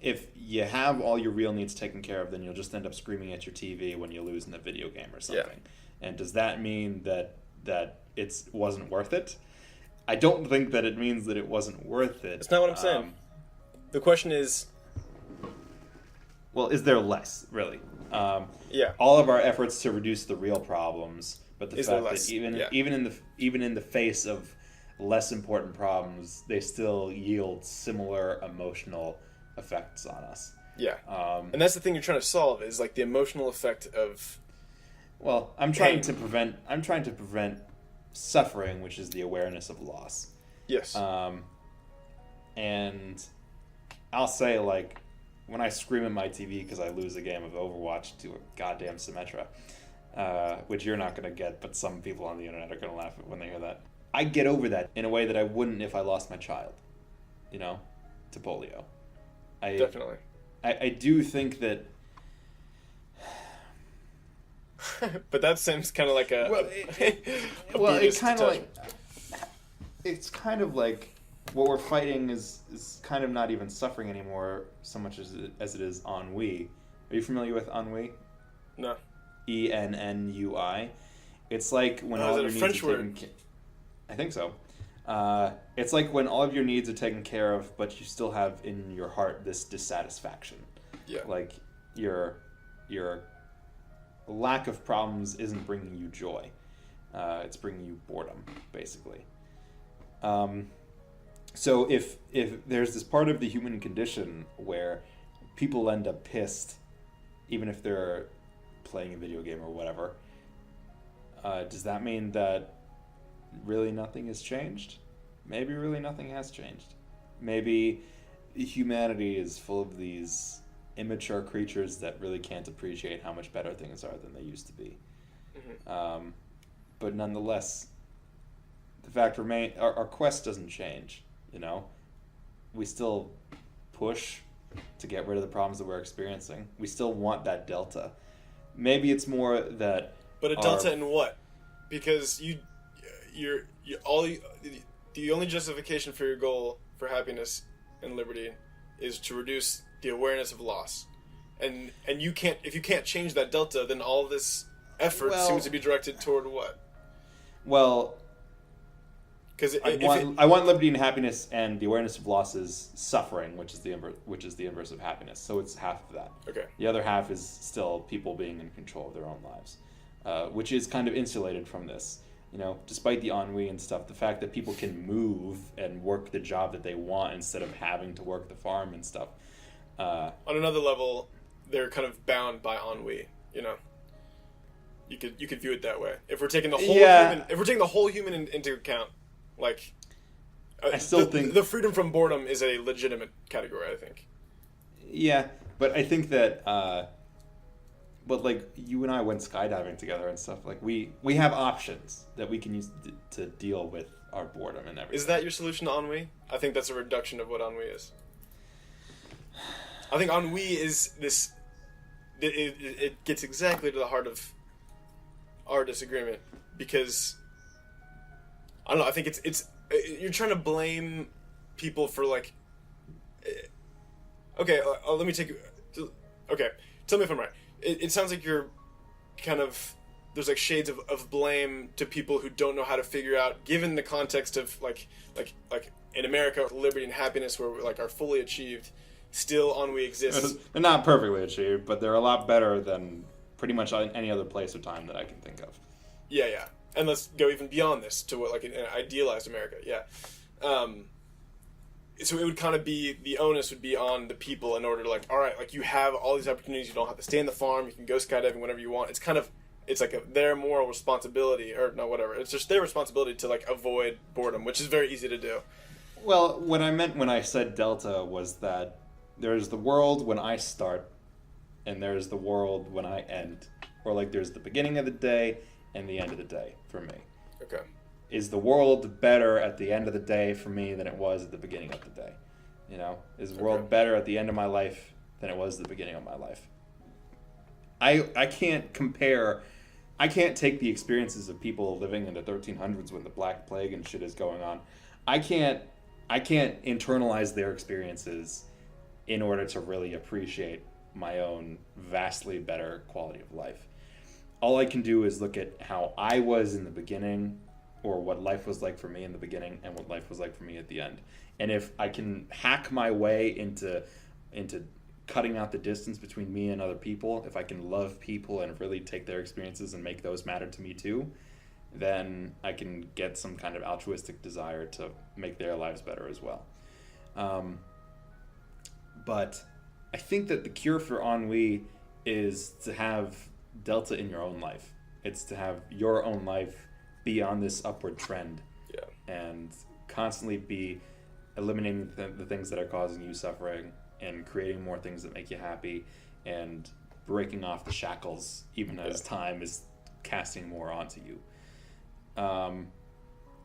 if you have all your real needs taken care of, then you'll just end up screaming at your TV when you lose in a video game or something. Yeah. And does that mean that it wasn't worth it? I don't think that it means that it wasn't worth it. That's not what I'm saying. The question is... Well, is there less, really? Yeah. All of our efforts to reduce the real problems, but the Is fact there less? that even in the face of less important problems, they still yield similar emotional effects on us. Yeah. And that's the thing you're trying to solve, is like the emotional effect of... Well, I'm trying to prevent suffering, which is the awareness of loss. Yes. And I'll say, like, when I scream at my TV because I lose a game of Overwatch to a goddamn Symmetra, which you're not going to get, but some people on the internet are going to laugh when they hear that. I get over that in a way that I wouldn't if I lost my child, to polio. Definitely. I do think that... But that seems kind of like it's kind of like what we're fighting is kind of not even suffering anymore so much as it is ennui. Are you familiar with ennui? No. ENNUI. It's like when all your needs are taken care. I think so. It's like when all of your needs are taken care of, but you still have in your heart this dissatisfaction. Yeah. Like your lack of problems isn't bringing you joy. It's bringing you boredom, basically. So if there's this part of the human condition where people end up pissed, even if they're playing a video game or whatever, does that mean that really nothing has changed? Maybe really nothing has changed. Maybe humanity is full of these immature creatures that really can't appreciate how much better things are than they used to be. Mm-hmm. But nonetheless, the fact remains, our quest doesn't change. We still push to get rid of the problems that we're experiencing. We still want that delta. Maybe it's more that... But a delta in what? Because the only justification for your goal for happiness and liberty is to reduce the awareness of loss. And you can't, if you can't change that delta, then all this effort seems to be directed toward what? Well, because I want liberty and happiness, and the awareness of loss is suffering, which is the inverse of happiness. So it's half of that. Okay. The other half is still people being in control of their own lives, which is kind of insulated from this. Despite the ennui and stuff, the fact that people can move and work the job that they want instead of having to work the farm and stuff. On another level, they're kind of bound by ennui. You could view it that way. If we're taking the whole human, into account, like, I still think the freedom from boredom is a legitimate category. I think. Yeah, but I think that. But like you and I went skydiving together and stuff. Like we have options that we can use to deal with our boredom and everything. Is that your solution to ennui? I think that's a reduction of what ennui is. I think ennui is this. It gets exactly to the heart of our disagreement, because I don't know. I think it's you're trying to blame people for like. Okay, let me take. Okay, tell me if I'm right. It sounds like you're kind of, there's like shades of blame to people who don't know how to figure out, given the context of like in America, liberty and happiness where like are fully achieved, still ennui exists. They're not perfectly achieved, but they're a lot better than pretty much any other place or time that I can think of. Yeah. And let's go even beyond this to what like an idealized America. Yeah. So it would kind of be, the onus would be on the people in order to like, all right, like you have all these opportunities, you don't have to stay in the farm, you can go skydiving whenever you want. It's like their moral responsibility, or no, whatever. It's just their responsibility to like avoid boredom, which is very easy to do. Well, what I meant when I said delta was that there's the world when I start, and there's the world when I end. Or like there's the beginning of the day and the end of the day for me. Okay. Is the world better at the end of the day for me than it was at the beginning of the day? Is the world better at the end of my life than it was at the beginning of my life? I can't compare. I can't take the experiences of people living in the 1300s when the Black Plague and shit is going on. I can't internalize their experiences in order to really appreciate my own vastly better quality of life. All I can do is look at how I was in the beginning, or what life was like for me in the beginning, and what life was like for me at the end. And if I can hack my way into cutting out the distance between me and other people, if I can love people and really take their experiences and make those matter to me too, then I can get some kind of altruistic desire to make their lives better as well. But I think that the cure for ennui is to have delta in your own life. It's to have your own life be on this upward trend. Yeah. And constantly be eliminating the things that are causing you suffering and creating more things that make you happy and breaking off the shackles even as time is casting more onto you.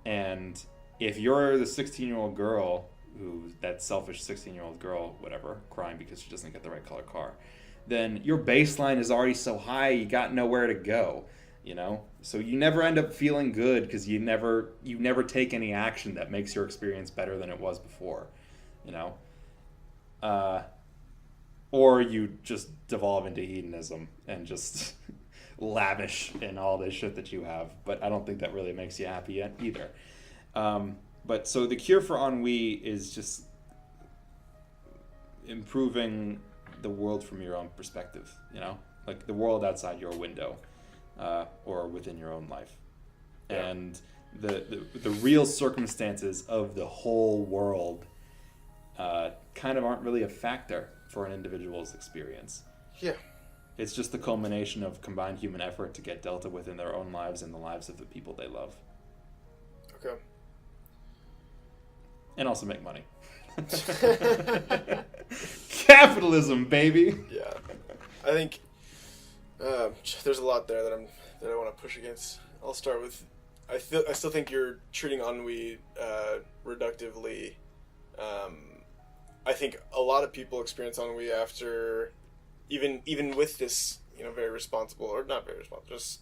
And if you're the 16-year-old girl that selfish 16-year-old girl, whatever, crying because she doesn't get the right color car, then your baseline is already so high you got nowhere to go, you know? So you never end up feeling good because you never take any action that makes your experience better than it was before, you know? Or you just devolve into hedonism and just lavish in all this shit that you have. But I don't think that really makes you happy yet either. But so the cure for ennui is just improving the world from your own perspective, you know? Like the world outside your window, or within your own life. Yeah. And the real circumstances of the whole world kind of aren't really a factor for an individual's experience. Yeah. It's just the culmination of combined human effort to get delta within their own lives and the lives of the people they love. Okay. And also make money. Capitalism, baby. Yeah. I think there's a lot there that I want to push against. I'll start with I still think you're treating ennui reductively. I think a lot of people experience ennui after even with this, you know, very responsible, or not very responsible, just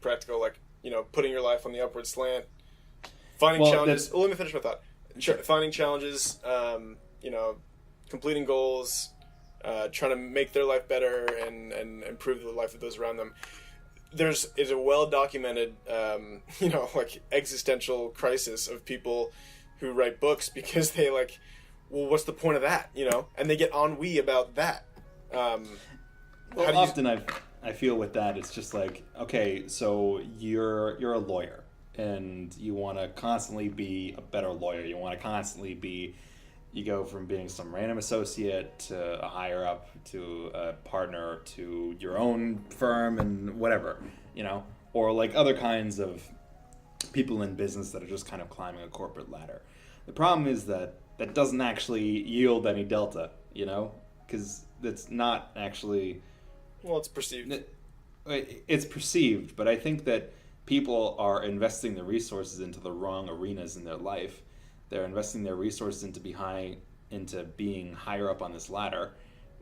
practical, like, you know, putting your life on the upward slant, finding challenges. Let me finish my thought. Sure. Finding challenges, you know, completing goals, trying to make their life better and improve the life of those around them. Is a well-documented, you know, like existential crisis of people who write books because they like, well, what's the point of that, you know? And they get ennui about that. I feel with that, it's just like, okay, so you're a lawyer and you want to constantly be a better lawyer. You want to constantly you go from being some random associate to a higher up to a partner to your own firm and whatever, you know, or like other kinds of people in business that are just kind of climbing a corporate ladder. The problem is that doesn't actually yield any delta, you know, because it's not actually... Well, it's perceived. It's perceived, but I think that people are investing their resources into the wrong arenas in their life. They're investing their resources into being higher up on this ladder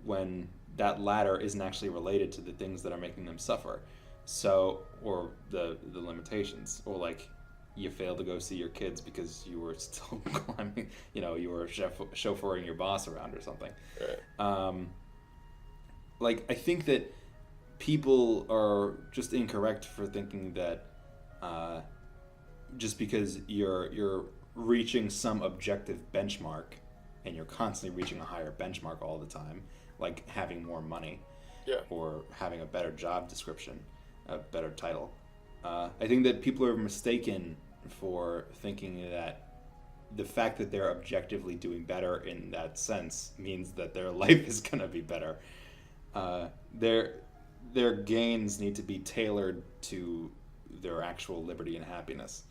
when that ladder isn't actually related to the things that are making them suffer. So, or the limitations, or like you failed to go see your kids because you were still climbing, you know, you were chauffeuring your boss around or something. Right. Like, I think that people are just incorrect for thinking that just because you're reaching some objective benchmark and you're constantly reaching a higher benchmark all the time, like having more money, or having a better job description, a better title. I think that people are mistaken for thinking that the fact that they're objectively doing better in that sense means that their life is going to be better. Their gains need to be tailored to their actual liberty and happiness.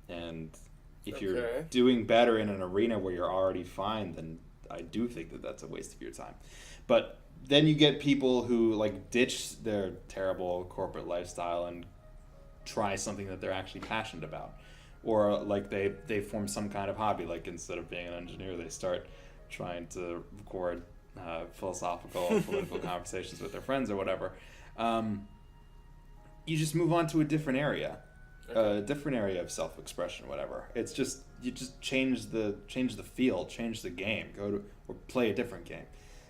And if you're doing better in an arena where you're already fine, then I do think that that's a waste of your time. But then you get people who like ditch their terrible corporate lifestyle and try something that they're actually passionate about. Or like they form some kind of hobby, like instead of being an engineer, they start trying to record philosophical, political conversations with their friends or whatever. You just move on to a different area. a different area of self-expression, whatever. It's just you just change the field, change the game, go to or play a different game.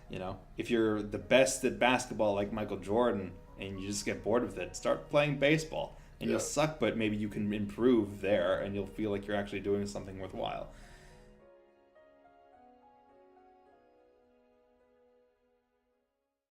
You know, if you're the best at basketball like Michael Jordan and you just get bored with it, start playing baseball. And you'll suck, but maybe you can improve there, and you'll feel like you're actually doing something worthwhile.